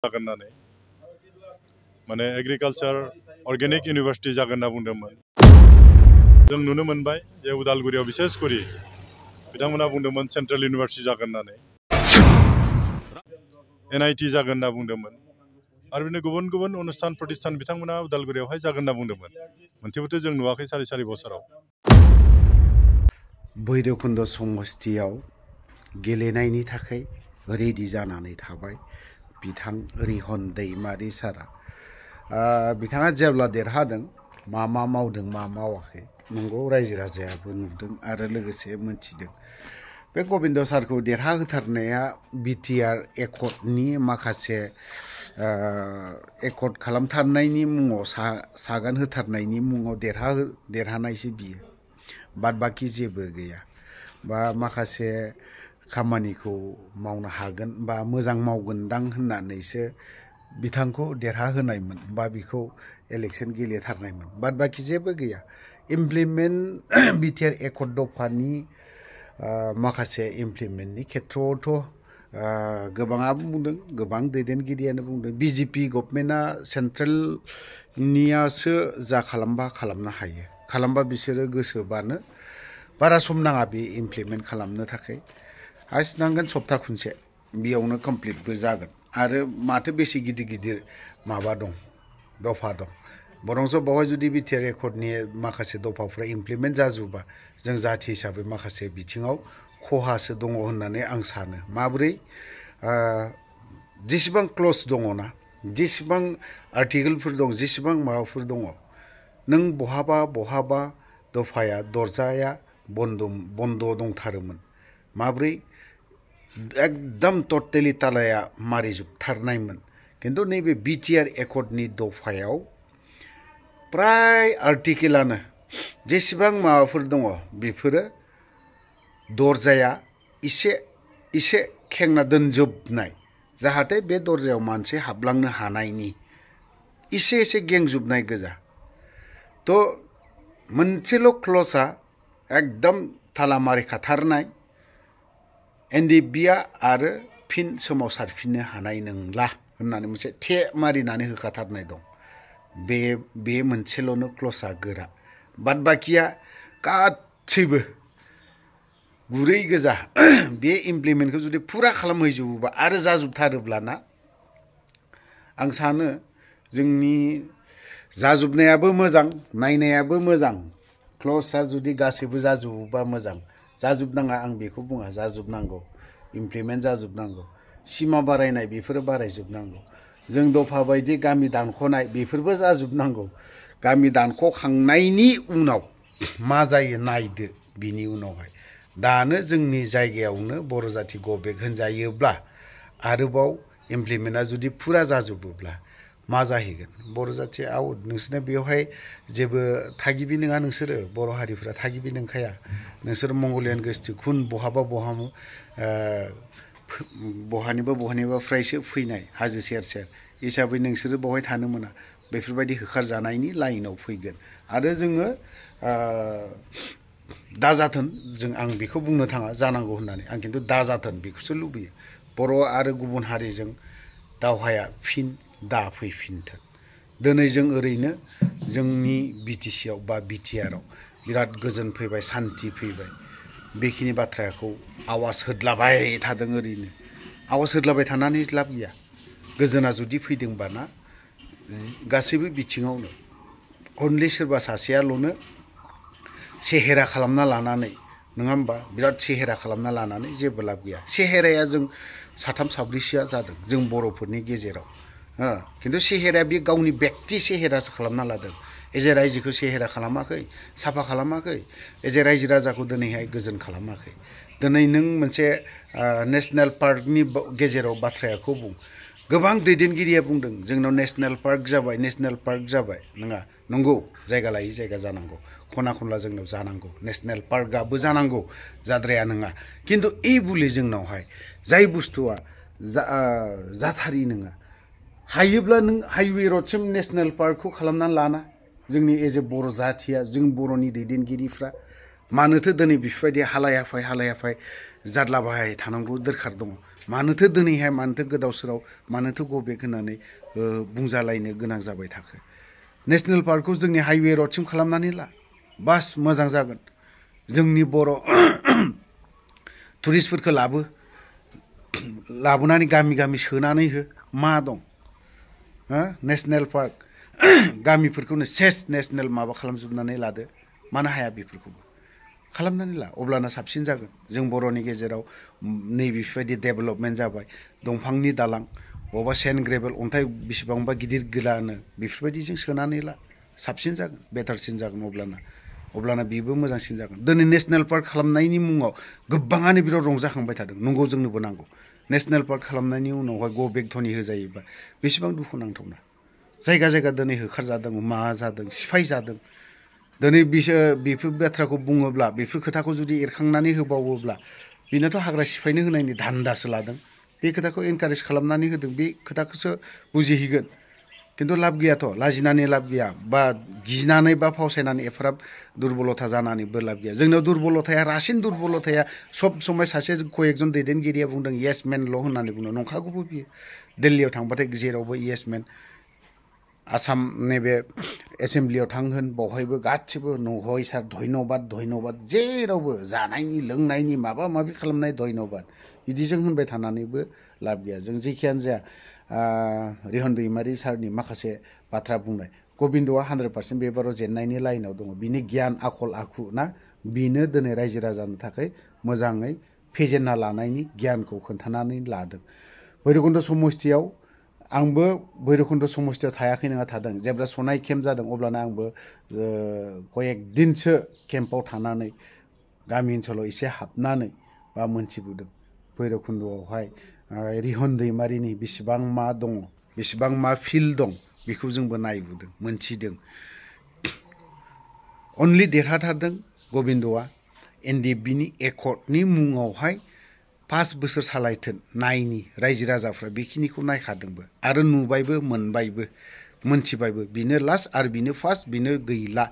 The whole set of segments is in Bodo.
जागोन होननानै माने एग्रिकालचार अर्गेनिक इउनिभार्सिटि जागोन होनना बुंदोंमोन। जों नुनो मोनबाय जे उदालगुरियाव बिसेस करि बिथांमोना बुंदोंमोन सेन्ट्रेल इउनिभार्सिटि जागोन होननानै, NIT जागोन होनना बुंदोंमोन आरो बिदिनो गुबुन गुबुन अनुस्थान प्रतिष्ठान बिथांमोना उदालगुरियावहाय जागोन होनना बुंदोंमोन। मोनसेबोथ' जों नुवाखै सारि बोसोराव। भैरबकुन्द समस्थियाव गेलेनायनि थाखाय रेडि जानानै थाबाय बिथां रिहन दैमारि सारा। बिथाङा जेब्ला देरहादों मा मावदों मा मावाखै नंगौ रायजो राजायाबो नुदों आरो लोगोसे मोनथिदों। बे गबिन्द सारखौ देरहाहोथारनाया BTR एकर्डनि माखासे एकर्ड खालामथारनायनि मुङाव सागान होथारनायनि मुङाव देरहानायसो बियो, बाद बाखि जेबो गैया। बा माखासे खामानिखौ मावनो हागोन बा मोजां मावगोनदां होननानैसो बिथांखौ देरहाहोनायमोन बा बिखौ इलेक्सन गेलेथारनायमोन, बाद बाखि जेबो गैया। इमप्लिमेन्ट BTR एकर्ड दफानि माखासे इमप्लिमेन्टनि खेथ्रआवथ' गोबाङाबो बुंदों, गोबां दैदेनगिरियानो बुंदों BJP गभर्नमेन्टआ सेन्ट्रेलनियासो जा खालामबा खालामनो हायो, खालामबा बिसोरो गोसोबानो बारा सम नाङा बे इमप्लिमेन्ट खालामनो थाखाय। हाइस्ट नांगोन सप्ता खनसे, बेयावनो कमप्लिटबो जागोन। आरो माथो बेसे गिदिर माबा दं, दफा दं। बरंस बावहाय जुदि BTR एकर्डनि माखासे दफाफ्रा इमप्लिमेन्ट जाजोबा जों जाथि हिसाबै माखासे बिथिङाव खहासो दङ होननानै आं सानो। माब्रै जेसेबां क्लज दङना, जेसेबां आर्टिकेलफोर दं, जेसेबां माबाफोर दङ, नों बहाबा दफाया दरजाया बन्द दंथारोमोन। माब्रै एकदम टटेलि तालाया मारिजोबथारनायमोन। किन्तु नैबे BTR एकर्डनि दफायाव प्राय आर्टिकेलानो जेसेबां माबाफोर दङ बेफोरो दरजाया इसे खेंना दोनजोबनाय, जाहाथे बे दरजायाव मानसि हाबलांनो हानायनि इसे गेंजोबनाय गोजा। थ' मोनसेल' क्लजआ एकदम ताला मारिखाथारनाय, NDFBआ आरो फिन सोमावसारफिननो हानाय नंला होननानै मोनसे थे मारिनानै होखाथारनाय दं। बे मोनसेल'नो क्लजआ गोरा, बाद बाखिया गासैबो गुरै गोजा। बे इमप्लिमेन्टखौ जुदि फुरा खालामहैजोबोबा आरो जाजोबथारोब्लाना आं सानो जोंनि जाजोबनायाबो मोजां, नायनायाबो मोजां। क्लजआ जुदि गासैबो जाजोबोबा मोजां, जाजोबनाङा आं बेखौ बुङा, जाजोबनांगौ, इमप्लिमेन्ट जाजोबनांगौ। सिमा बारायनाय बेफोरो बारायजोबनांगौ। जों दफा बायदि गामि दानख'नाय बेफोरबो जाजोबनांगौ। गामि दानख'खांनायनि उनाव मा जायो नायदो बिनि उनावहाय। दानो जोंनि जायगायावनो बर' जाथि गबेक होनजायोब्ला आरोबाव इमप्लिमेन्टआ जुदि फुरा जाजोबोब्ला मा जाहैगोन? बर' जाथि आउट, नोंसोरना बेवहाय जेबो थागिबि नङा, नोंसोरो बर' हारिफ्रा थागिबि नंखाया। नोंसोर मंगलियान गोष्टी खुन बहानिबा फ्रायसो फैनाय हाजो सेर हिसाबै नोंसोरो बावहाय थानो मोना। बेफोरबायदि होखारजानायनि लाइनाव फैगोन आरो जोङो दाजाथों, आं बेखौ बुंनो थाङा जानांगौ होननानै, आं खिन्थु दाजाथों बेखौसो लुबैयो। बर' आरो गुबुन हारिजों दावहाया फिन दा फैफिनथों। दिनै जों ओरैनो जोंनि BTCआव बा BTRआव बिराद गोजोन फैबाय, सान्थि फैबाय, बेखिनि बाथ्राखौ आवाज होदलाबाय थादों। ओरैनो आवाज होदलाबाय थानानै लाब गैया। गोजोना जुदि फैदोंबाना गासैबो बिथिङावनो अनलि सोरबा सासेयाल'नो सेहेरा खालामना लानानै, नङा होमबा, बिराद सेहेरा खालामना लानानै जेबो लाब गैया। सेहेराया जों साथाम साब्रैसोआ जादों जों बर'फोरनि गेजेराव, खिन्थु सेहेराया बे गावनि बेक्ति सेहेरासो खालामना लादों। एजे रायजोखौ सेहेरा खालामाखै, साफा खालामाखै, एजे रायजो राजाखौ दिनैहाय गोजोन खालामाखै। दिनै नों मोनसे नेसनेल पार्कनि गेजेराव बाथ्राखौ बुं, गोबां दैदेनगिरिया बुंदों जोंनाव नेसनेल पार्क जाबाय, नङा, नंगौ, जायगा लायै जायगा जानांगौ, खना खनला जोंनाव जानांगौ, नेसनेल पार्कआबो जानांगौ, जाद्राया नङा। खिन्थु এই बुले जोंनावहाय जाय बुस्थुआ जाथारि नङा, हायोब्ला नों हाइवे रडसिम नेसनेल पार्कखौ खालामना लाना, जोंनि एजे बर' जाथिया, जों बर'नि दैदेनगिरिफ्रा मानोथो दिनै बेफोरबायदि हालाय हाफाय जारला बाहाय थानांगौ दरखार दङ मानोथो दिनैहाय मानोथो गोदाव सोराव मानोथो गो बेक होननानै बुंजालायनो गोनां जाबाय थाखो नेशनेल पार्कखौ जोंनि हाइवे रडसिम खालामनानै ला बास मोजां जागोन जोंनि बर' टुरिस्टफोरखौ लाबोनानै गामि गामि सोनानै हो मा दं नेशनेल पार्क गामिफोरखौनो सेस नेशनेल माबा खालामजोबनानै लादो मानो हाया बेफोरखौबो खालामनानै ला अब्लाना साबसिन जागोन जों बर'नि गेजेराव नैबेफोरबायदि डेभेलपमेन्ट जाबाय दंफांनि दालां बबावबा सेन्ट ग्रेभेल अन्थाइ बेसेबांबा गिदिर गिलानो बेफोरबायदिजों सोनानै ला साबसिन जागोन बेटारसिन जागोन अब्लाना बेबो मोजांसिन जागोन दिनै नेशनेल पार्क खालामनायनि मुङाव गोबाङानो बिराद रंजाखांबाय थादों नंगौ जोंनोबो नांगौ नेशनेल पार्क खालामनायनि उनावहाय गो बेक धनि होजायोबा बेसेबां दुखु नांथावना जायगा जायगा दिनै होखारजादों मा जादों सिफाय जादों दिनै बेफोर बाथ्राखौ बुङोब्ला बेफोर खोथाखौ जुदि एरखांनानै होबावोब्ला बेनोथ' हाग्रा सिफायनो होनायनि धान्दासो लादों बे खोथाखौ एनकारेज खालामनानै होदों बे खोथाखौसो बुजिहैगोन खिन्थु लाब गैयाथ' लाजिनानै लाब गैया बा गिनानै बा फावसायनानै एफाराब दुरबलथा जानानैबो लाब गैया जोंनाव दुरबलथाया रासिन दुरबलथाया सब समाय सासे कयेकजन दैदेनगिरिया बुंदों येस मेनल' होननानै बुंदों नंखागौबो बियो दिल्लीयाव थांबाथाय जेरावबो येस मेन आसाम नैबे एसेमब्लियाव थांहोन बावहायबो गासिबो नहय सार धन्यबाद जेरावबो जानायनि लोंनायनि माबा माबि खालामनाय धन्यबाद बिदिजों होनबाय थानानैबो लाब गैया जों जेखियानो जाया रिहन दैमारि सारनि माखासे बाथ्रा बुंनाय गबिन्दआ 100% बेबाराव जेननायनि लाइनाव दङ बिनि गियान आखल आखु ना बिनो दिनै रायजो राजानो थाखाय मोजाङै फेजेनना लानायनि गियानखौ खोन्थानानै लादों भैरबकुन्द समस्तियाव आंबो भैरबकुन्द समस्तियाव थायाखै नङा थादों जेब्ला सनाय केम्प जादों अब्लाना आंबो कयेक दिनसो केम्पआव थानानै गामि ओनसोलाव एसे हाबनानै बा मोनथिबोदों भैरबकुन्दआवहाय रिहन दैमारिनि बेसेबां मा दङ बेसेबां मा फिल्ड दं बेखौ जोंबो नायबोदों मोनथिदों अनलि देरहाथारदों गबिन्दआ एनडिएफबिनि एकर्डनि मुङावहाय 5 बोसोर सालायथों नायनि रायजो राजाफ्रा बेखिनिखौ नायखादोंबो आरो नुबायबो मोनबायबो मोनथिबायबो बिनो लास्ट आरो बिनो फार्स्ट बिनो गैला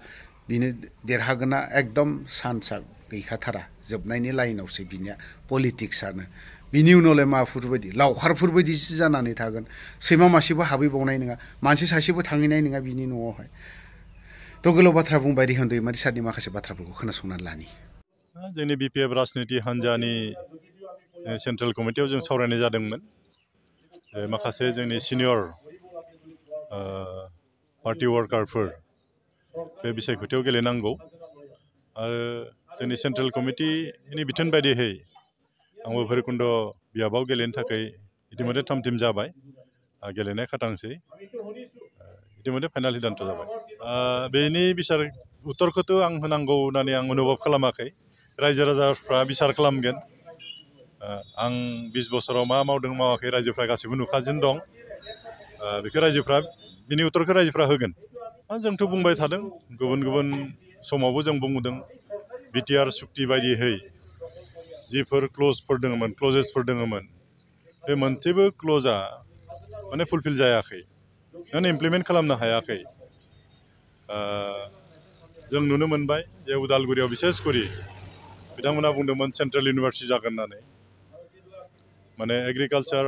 बिनो देरहागोना एकदम चान्सआ गैखाथारा जोबनायनि लाइनावसो बिनिया पलिटिक्सआनो बिनि उनावलाय माफोरबायदि लावखारफोरबायदिसो जानानै थागोन सैमा मासेबो हाबैबावनाय नङा मानसि सासेबो थांहैनाय नङा बिनि न'आवहाय थ' गोलाव बाथ्रा बुंबाय रिहन दैमारि सारनि माखासे बाथ्राफोरखौ खोनासंनानै लानि जोंनि बिपिएफ राजनिति हान्जानि सेन्ट्रेल कमिटियाव जों सावरायनाय जादोंमोन माखासे जोंनि सिनियर पार्टि वार्कारफोर बे बिसायख'थियाव गेलेनांगौ आरो जोंनि सेन्ट्रेल कमिटिनि बिथोन बायदियै आंबो भैरबकुन्द बियाबाव गेलेनो थाखाय इतिमধ্যे थाम-थिम जाबाय गेलेनाय खाथांसै इतिमধ্যे फाइनाल सिद्धान्त जाबाय बेनि बिसार उत्तरखौथ' आं होनांगौ होननानै आं अनुभब खालामाखै रायजो राजाफ्रा बिसार खालामगोन आं 20 बोसोराव मा मावदों मावाखै रायजोफ्रा गासिबो नुखासिनो दं बेखौ रायजोफ्रा बिनि उत्तरखौ रायजोफ्रा होगोन जोंथ' बुंबाय थादों गुबुन गुबुन समावबो जों बुंदों बिटिआर सुक्ति बायदियै जिफोर क्लजेसफोर दङमोन बे मोनसेबो क्लजआ माने फुलफिल जायाखै माने इमप्लिमेन्ट खालामनो हायाखै जों नुनो मोनबाय जे उदालगुरियाव बिसेस करि बिथांमोना बुंदोंमोन सेन्ट्रेल इउनिभारसिटि जागोन होननानै माने एग्रिकालचार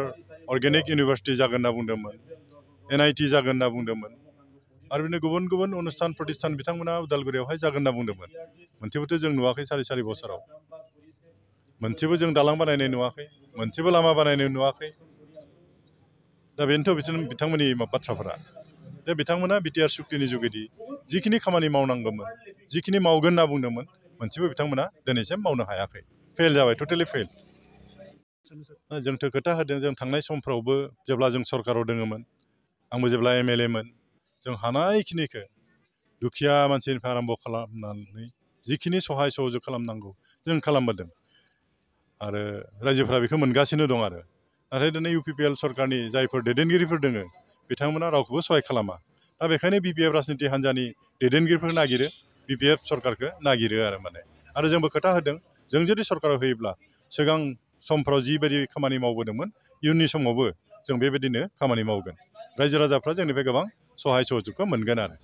अर्गेनिक इउनिभारसिटि जागोन होनना बुंदोंमोन NIT जागोन होनना बुंदोंमोन आरो बिदिनो गुबुन गुबुन अनुस्थान प्रतिष्ठान बिथांमोना उदालगुरियावहाय जागोन होनना बुंदोंमोन मोनसेबोथ' जों नुवाखै सारि बोसोराव मोनसेबो जों दालां बानायनाय नुवाखै मोनसेबो लामा बानायनाय नुवाखै दा बेनोथ' बिथांमोननि बाथ्राफोरा दा बिथांमोना बिटिआर सुक्तिनि जुगेदि जिखिनि खामानि मावनांगौमोन जिखिनि मावगोन होनना बुंदोंमोन मोनसेबो बिथांमोना दिनैसिम मावनो हायाखै फेल जाबाय टटेलि फेल जोंथ' खोथा होदों जों थांनाय समफ्रावबो जेब्ला जों सरकाराव दङमोन आंबो जेब्ला MLA मोन जों हानायखिनिखौ दुखिया मानसिनिफ्राय आरम्भ खालामनानै जिखिनि सहाय सहयोग खालामनांगौ जों खालामबोदों आरो रायजोफ्रा बेखौ मोनगासिनो दं आरो नाथाय दिनै UPPL सरकारनि जायफोर दैदेनगिरिफोर दोङो बिथांमोना रावखौबो सहाय खालामा दा बेखायनो BPF राजनिति हान्जानि दैदेनगिरिफोर नागिरो BPF सरकारखौ नागिरो आरो जोंबो खोथा होदों जों जुदि सरकाराव होयोब्ला सिगां समफ्राव जिबायदि खामानि मावबोदोंमोन इयुननि समावबो जों बेबायदिनो खामानि मावगोन रायजो राजाफ्रा जोंनिफ्राय गोबां सहाय सहयोगखौ मोनगोन आरो